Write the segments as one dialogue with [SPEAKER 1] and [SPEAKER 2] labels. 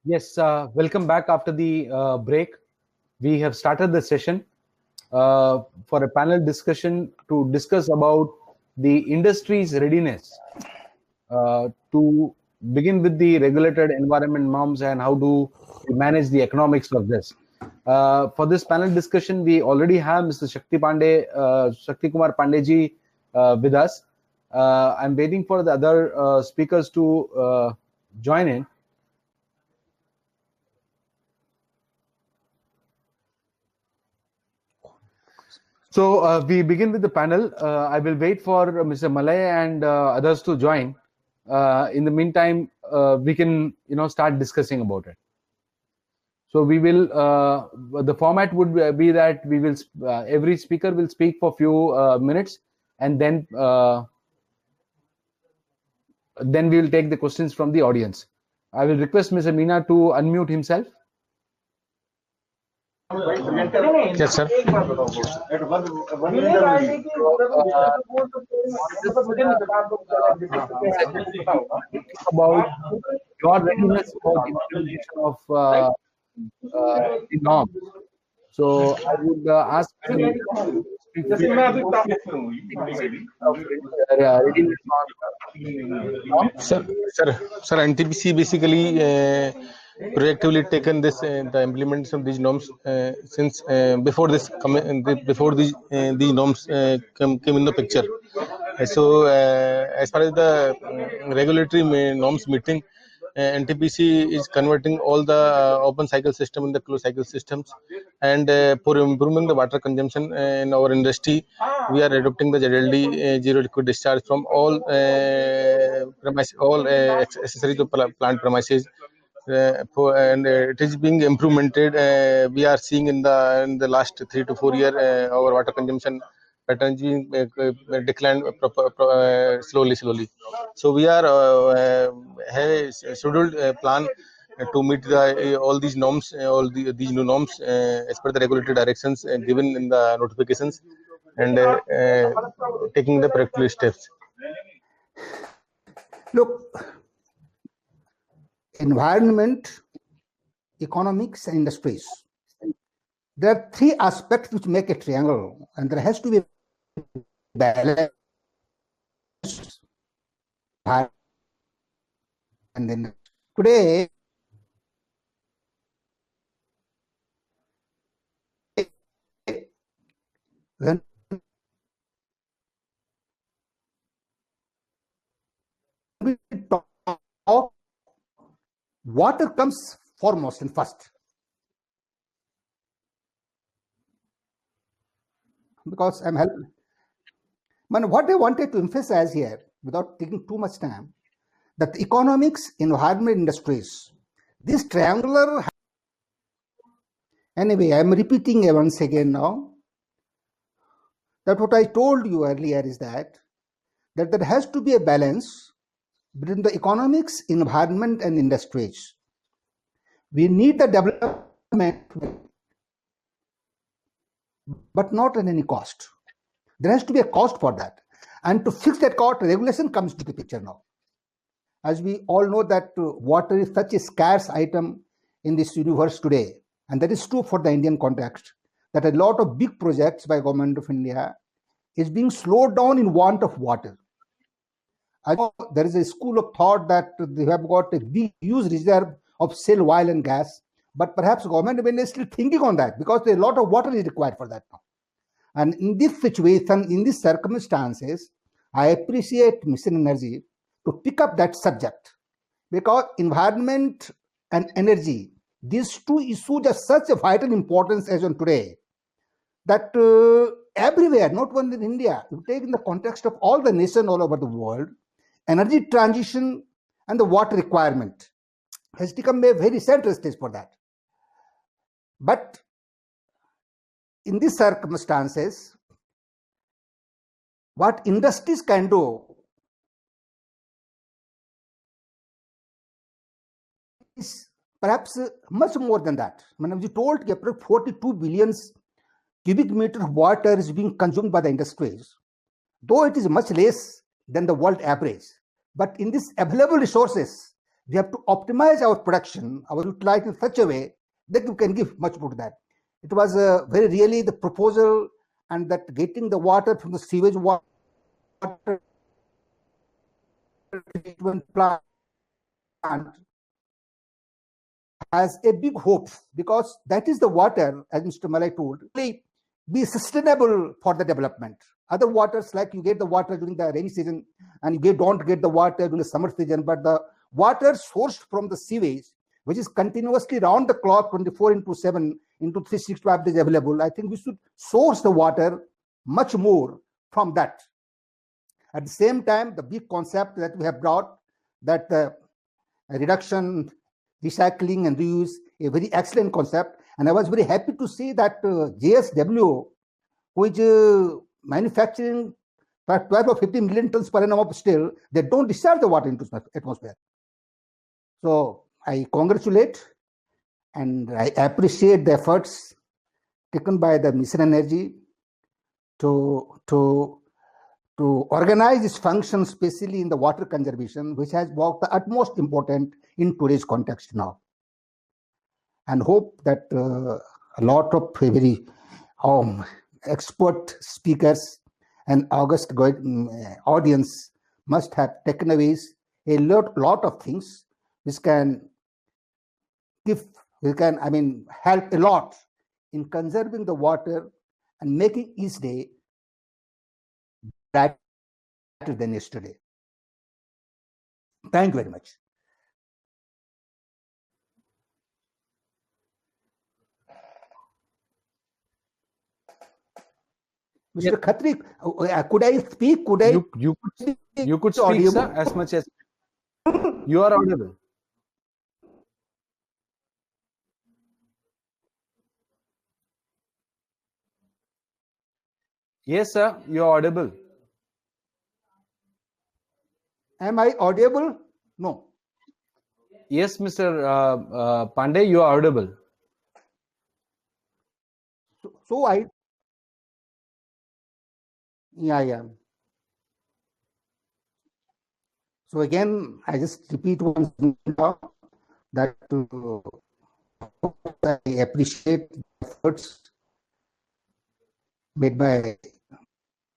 [SPEAKER 1] Yes, welcome back after the break. We have started the session for a panel discussion to discuss about the industry's readiness to begin with the regulated environment norms and how do we manage the economics of this. For this panel discussion, we already have Mr. Shakti Kumar Pandeji with us. I'm waiting for the other speakers to join in. So we begin with the panel. I will wait for Mr. Malay and others to join. In the meantime, we can start discussing about it. So we will. The format would be that we will every speaker will speak for a few minutes, and then we will take the questions from the audience. I will request Mr. Meena to unmute himself.
[SPEAKER 2] Yes, sir.
[SPEAKER 1] About your readiness for the implementation of the norms. So I would ask readiness on
[SPEAKER 2] Sir, NTPC basically proactively taken this the implementation of these norms since before these norms came in the picture. So as far as the regulatory norms meeting, NTPC is converting all the open cycle system in the closed cycle systems, and for improving the water consumption in our industry, we are adopting the ZLD zero liquid discharge from all accessories to plant premises. And it is being implemented. We are seeing in the last 3 to 4 years our water consumption patterns being declined slowly. So we are have a scheduled plan to meet all these norms, these new norms as per the regulatory directions given in the notifications, and taking the practical steps.
[SPEAKER 3] Look, environment, economics, and industries. There are three aspects which make a triangle, and there has to be a balance. And then today, when we talk, water comes foremost and first, because I'm helping. But what I wanted to emphasize here, without taking too much time, that the economics, environment, industries, this triangular. Anyway, I'm repeating once again now that what I told you earlier is that there has to be a balance between the economics, environment, and industries. We need the development, but not at any cost. There has to be a cost for that. And to fix that cost, regulation comes to the picture now. As we all know that water is such a scarce item in this universe today. And that is true for the Indian context, that a lot of big projects by Government of India is being slowed down in want of water. I know there is a school of thought that they have got a big, huge reserve of shale oil and gas, but perhaps Government of India is still thinking on that because a lot of water is required for that now. And in this situation, in these circumstances, I appreciate Mission Energy to pick up that subject, because environment and energy, these two issues are such a vital importance as on today, that everywhere, not only in India, you take in the context of all the nations all over the world, energy transition and the water requirement has become a very central stage for that. But in these circumstances, what industries can do is perhaps much more than that. When we told that 42 billion cubic meter of water is being consumed by the industries, though it is much less than the world average, but in these available resources, we have to optimize our production, our utilization in such a way that we can give much more to that. It was very really the proposal, and that getting the water from the sewage water treatment plant has a big hope, because that is the water, as Mr. Malay told, really be sustainable for the development. Other waters, like you get the water during the rainy season and you don't get the water during the summer season, but the water sourced from the sewage, which is continuously round the clock 24/7 into 365 days available, I think we should source the water much more from that. At the same time, the big concept that we have brought, that reduction, recycling and reuse, a very excellent concept. And I was very happy to see that JSW, who is manufacturing 12 or 15 million tons per annum of steel, they don't discharge the water into the atmosphere. So I congratulate and I appreciate the efforts taken by the Mission Energy to organize this function, especially in the water conservation, which has got the utmost important in today's context now. And hope that a lot of very expert speakers and august audience must have taken away a lot of things which can help a lot in conserving the water and making each day better than yesterday. Thank you very much. Mr. Khatri, could I speak?
[SPEAKER 1] You could speak, sir, as much as you are audible. Yes, sir, you are audible.
[SPEAKER 3] Am I audible? No.
[SPEAKER 1] Yes, Mr. Pandey, you are audible.
[SPEAKER 3] So I. Yeah. So again, I just repeat once more that I appreciate the efforts made by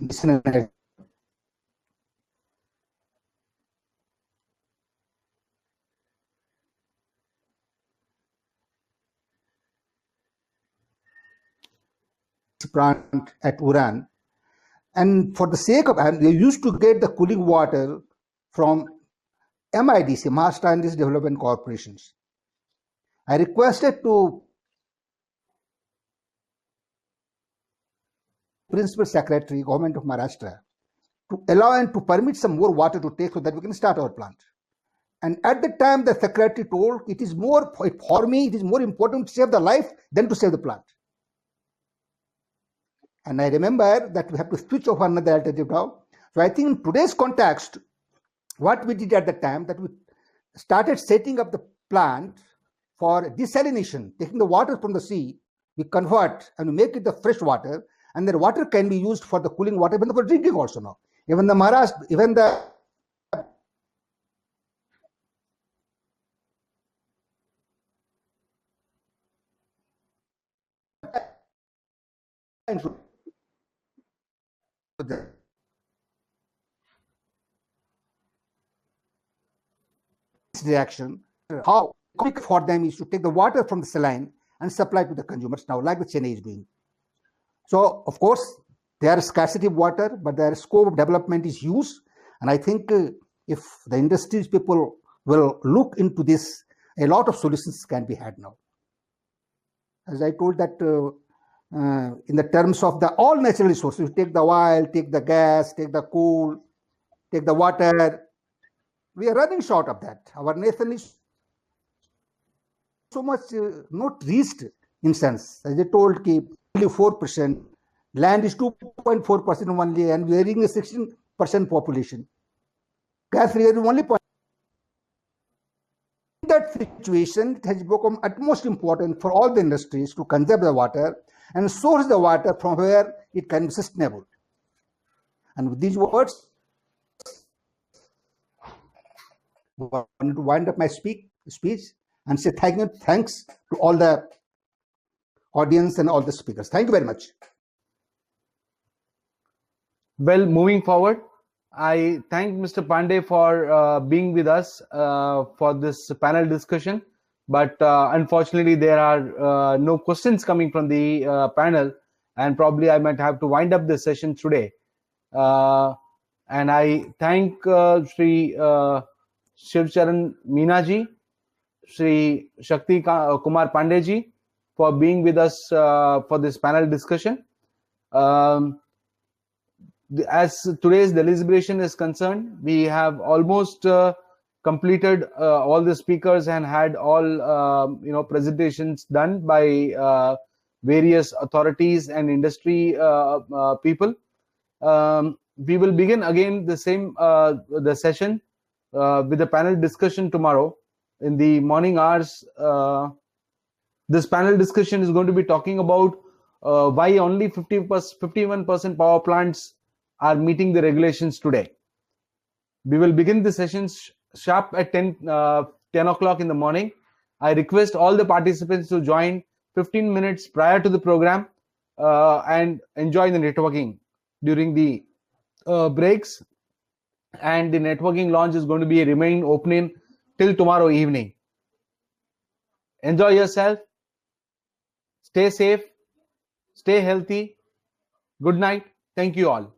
[SPEAKER 3] Mission Energy plant at Uran. And for the sake of, they used to get the cooling water from MIDC, Maharashtra Industry Development Corporations. I requested to Principal Secretary, Government of Maharashtra, to allow and to permit some more water to take so that we can start our plant. And at the time, the Secretary told, it is more, for me, it is more important to save the life than to save the plant. And I remember that we have to switch off another alternative now. So I think in today's context, what we did at the time, that we started setting up the plant for desalination, taking the water from the sea, we convert and we make it the fresh water, and the water can be used for the cooling water, even for drinking also now. Even the Maharashtra, even the reaction, how quick for them is to take the water from the saline and supply to the consumers now, like the Chennai is doing. So, of course, there is scarcity of water, but their scope of development is huge. And I think if the industries people will look into this, a lot of solutions can be had now. As I told that in the terms of the all natural resources, take the oil, take the gas, take the coal, take the water, we are running short of that. Our nation is so much not reached in sense. As I told, only 4%, land is 2.4% only, and we are having a 16% population. Gas is only point. In that situation, it has become utmost important for all the industries to conserve the water and source the water from where it can be sustainable. And with these words, wanted to wind up my speech and say thanks to all the audience and all the speakers. Thank you very much.
[SPEAKER 1] Well, moving forward, I thank Mr. Pandey for being with us for this panel discussion. But unfortunately, there are no questions coming from the panel, and probably I might have to wind up the session today. And I thank Sri Shivcharan Meenaji, Sri Shakti Kumar Pandeyji for being with us for this panel discussion. As today's deliberation is concerned, we have almost completed all the speakers and had all presentations done by various authorities and industry people. We will begin again the session with a panel discussion tomorrow in the morning hours. This panel discussion is going to be talking about why only 51% power plants are meeting the regulations today. We will begin the sessions sharp at 10 o'clock in the morning. I request all the participants to join 15 minutes prior to the program and enjoy the networking during the breaks. And the networking launch is going to be remain open till tomorrow evening. Enjoy yourself. Stay safe. Stay healthy. Good night. Thank you all.